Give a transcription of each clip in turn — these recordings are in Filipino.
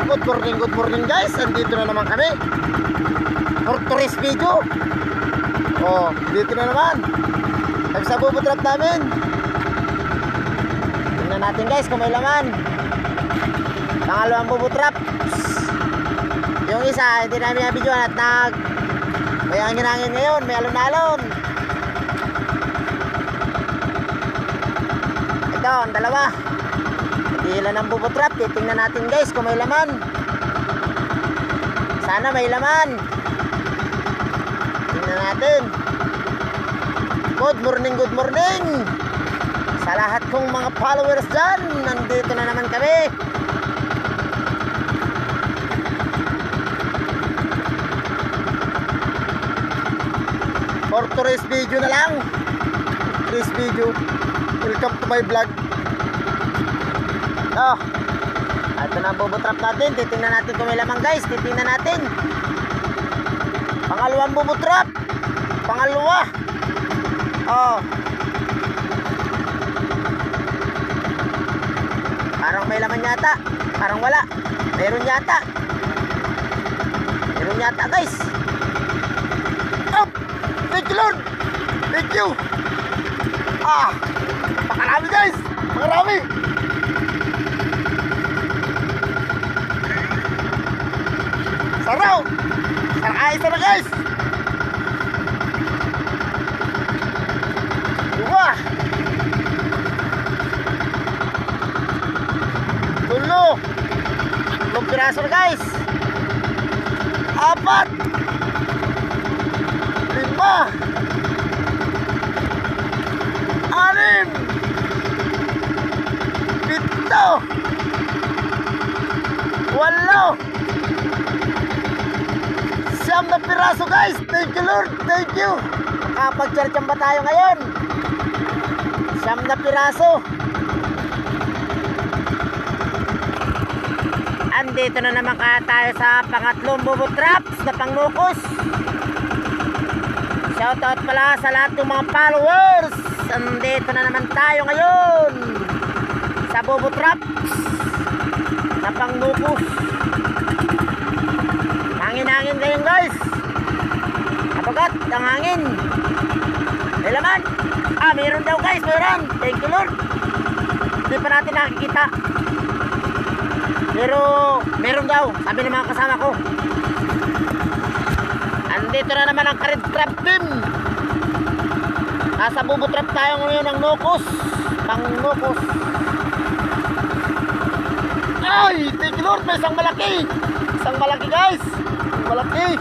Good morning guys. Andito na naman kami for tourist video. Oh, dito na naman kami sa bubot trap namin. Tingnan natin guys kung may laman. Pangalawang bubot trap. Yung isa hindi namin nabidyoan at may hangin-hangin ngayon, may alon-alon. Ito, ang dalawa. Ilan ang bubot trap. Titingnan natin guys kung may laman. Sana may laman. Tingnan natin. Good morning sa lahat kong mga followers dyan. Nandito na naman kami. For tourist video na lang. Tourist video. Welcome to my vlog. Ito na ang bubot trap natin. Titingnan natin kung may laman guys. Titingnan natin. Pangalawang bubot trap. Pangalawa. Parang may laman yata. Parang wala. Meron yata. Meron yata guys. Thank you Lord. Thank you. Pakarami guys. Pakarami. Saraw! Sarang na guys! Dua! Tulo! Tulong piraso na guys! Apat! Lima! Anim! Pito! Walo! Siyam na piraso guys. Thank you Lord. Thank you. Makapag-charge ba tayo ngayon? Siyam na piraso. Andito na naman tayo sa pangatlong bubot traps na pangnukos. Shoutout pala sa lahat ng mga followers. Andito na naman tayo ngayon sa bubot traps na pangnukos. Hangin-hangin ngayon guys. Napagat ang hangin. May laman. Meron daw guys. Meron. Thank you Lord. Hindi pa natin nakikita. Pero meron daw. Sabi ng mga kasama ko. Andito na naman ang Karid Crab Team. Nasa bubot trap tayo ngayon ng nukos. Pang nukos. Ay! Thank you Lord. May isang malaki. Isang malaki guys. Malaki.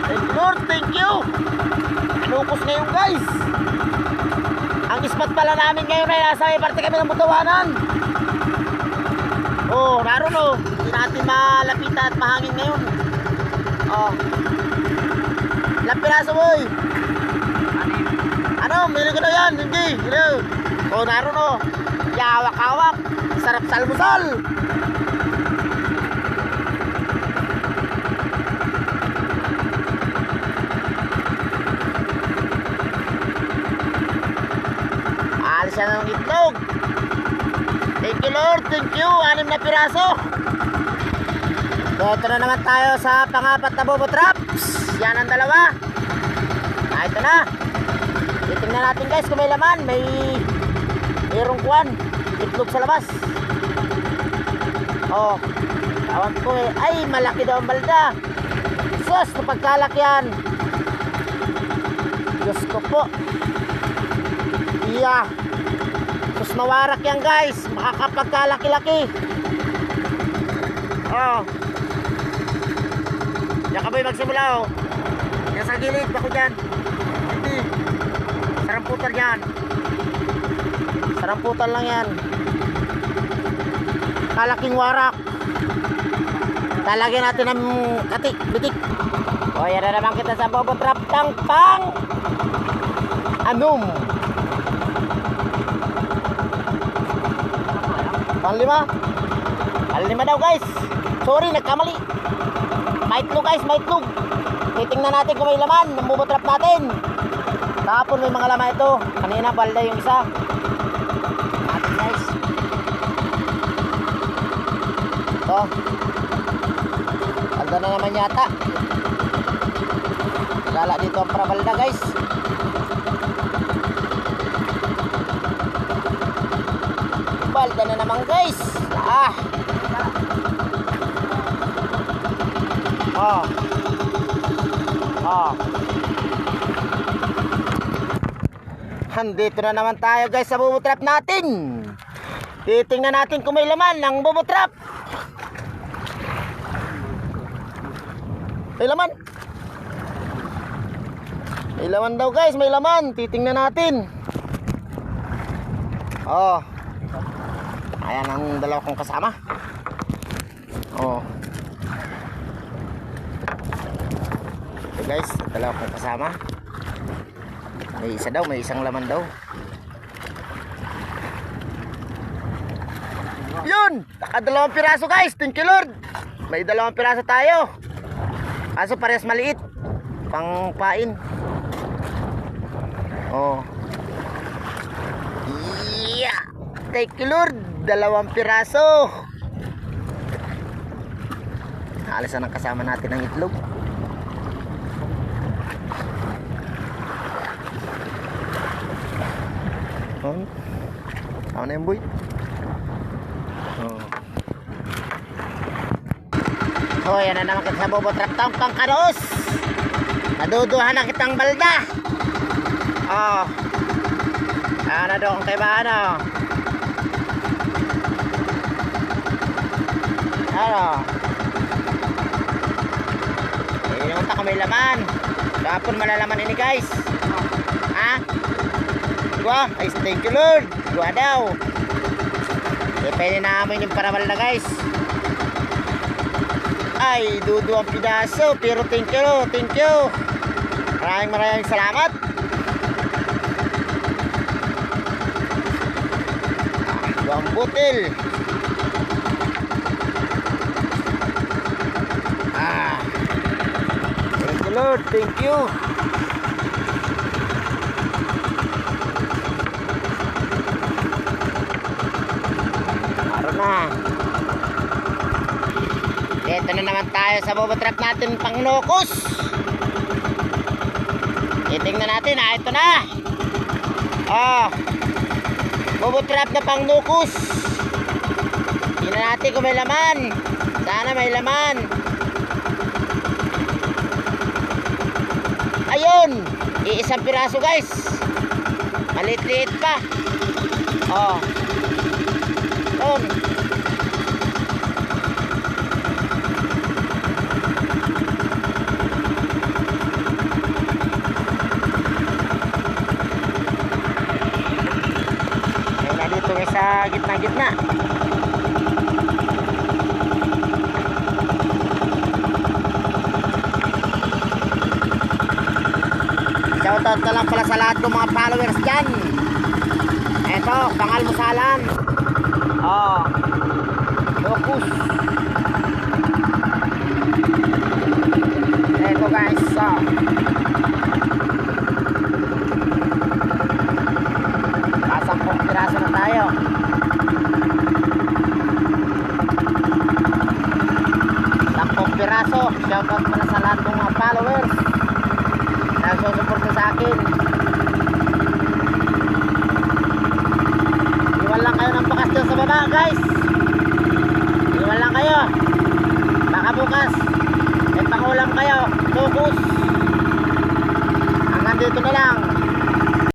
Thank you Lord, thank you. Nukos ngayon guys. Ang spot pala namin ngayon ay nasa may parte kami ng Butawanan. Naroon hindi natin malapitan at mahangin ngayon. Ilang piraso boy? Ano, meron ko na yan. Hindi, naroon yawak-hawak. Sarap sa almusal. Siya ng itlog. Thank you Lord, thank you. 6 na piraso. Ito na naman tayo sa pangapat na bubot traps. Yan ang dalawa. Ito na. Titingnan natin guys kung may laman. Mayroong kuwan. Itlog sa labas. Tawag ko ay malaki daw ang balda. Sus, napagkalaki yan. Diyos ko po. Tapos nawarak yan guys. Makakapagkalaki-laki. Diyan ka boy magsimula Yan sa gilid ako dyan. Hindi. Saramputan yan. Saramputan lang yan. Kalaking warak. Talagyan natin ng bitik. Yan na naman kita sa bubot trap ng pang anum. Panglima daw guys. Sorry, nagkamali. Maitlog guys, maitlog. Titingnan natin kung may laman ng bubot trap natin. Kahapon may mga laman ito. Kanina balda yung isa. Natin guys. Oh. Alda na naman yata. Gala dito ang parabalda guys. Balda na naman guys. Ah. Oh. Oh. Andito na naman tayo guys sa bubo trap natin. Titingnan natin kung may laman ng bubo trap. May laman. May laman daw guys, may laman. Titingnan natin. Oh. Ayan ang dalawa kong kasama. Oh. So guys, dalawa kong kasama. May isa daw, may isang laman daw. Yun! Nakadalawang piraso guys, thank you Lord. May dalawang piraso tayo. Kaso parehas maliit. Pang pain. Oh. Yeah! Thank you Lord. Dalawang piraso. Naalisan ang kasama natin ng itlog. Oh. Ano na yung boy? Oh. Oh, yan na naman kita sa bubo trap taong kang karos. Naduduhan na kitang balda. Oh. Ano doon kay ba ano? Ano? Yung taka may laman. Kapon malalaman ini guys. Ha? Gua, ay thank you Lord. Gua daw. Depende namin yung paramal na guys. Ay, dudu ang pidaso. Pero thank you Lord, thank you. Maraming salamat. Gua ang butil. Thank you Lord, thank you. Na. Ito na naman tayo sa bubo trap natin pang nukos. Itingnan natin ito na. Bubo trap na pang nukos. Tingnan natin kung may laman. Sana may laman. Ayun, iisang piraso guys. Maliit-liit pa. Ayun. Sa gitna-gitna. Shoutout na lang pala sa lahat ng mga followers dyan. Eto, pangalmusalan. Focus. Eto guys, Sasampung piraso na tayo. Sampung piraso. Shoutout pala sa lahat ng mga followers na nagsusuporta sa akin. Iwan lang kayo ng bakas dyan sa baba guys. Iwan lang kayo. Baka bukas may pangulam kayo. Focus. Hanggang dito na lang.